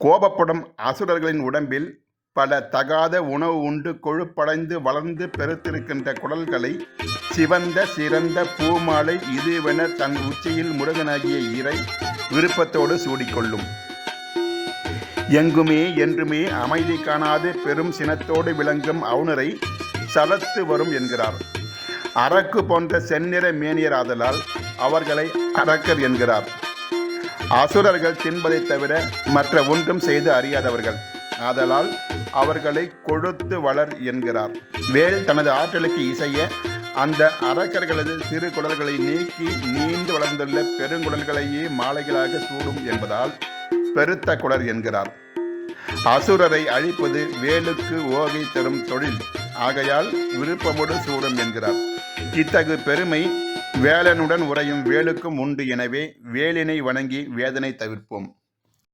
கோபப்படும் அசுரர்களின் உடம்பில் பல தகாத உணவு உண்டு கொழுப்படைந்து வளர்ந்து பெருத்திருக்கின்ற குடல்களை சிவந்த சிறந்த பூமாலை இதுவென தன் உச்சியில் முருகனாகிய இறை விருப்பத்தோடு சூடிக்கொள்ளும். எங்குமே என்றுமே அமைதி காணாது பெரும் சினத்தோடு விளங்கும் அவுணரை சலத்து வரும் என்கிறார். அரக்கு போன்ற செந்நிற மேனியராதலால் அவர்களை அரக்கர் என்கிறார். அசுரர்கள் தின்பதை தவிர மற்ற ஒன்றும் செய்து அறியாதவர்கள், ஆதலால் அவர்களை கொழுத்து வளர் என்கிறார். வேல் தனது ஆற்றலுக்கு இசைய அந்த அரக்கர்களது சிறு குடல்களை நீக்கி நீண்டு வளர்ந்துள்ள பெருங்குடல்களையே மாலைகளாக சூடும் என்பதால் பெருத்த குடர் என்கிறார். அசுரரை அழிப்பது வேலுக்கு ஓகை தரும் தொழில், ஆகையால் விருப்பமோடு சூடும் என்கிறார். இத்தகு பெருமை வேலனுடன் உறையும் வேலுக்கும் உண்டு. எனவே வேலினை வணங்கி வேதனை தவிர்ப்போம்.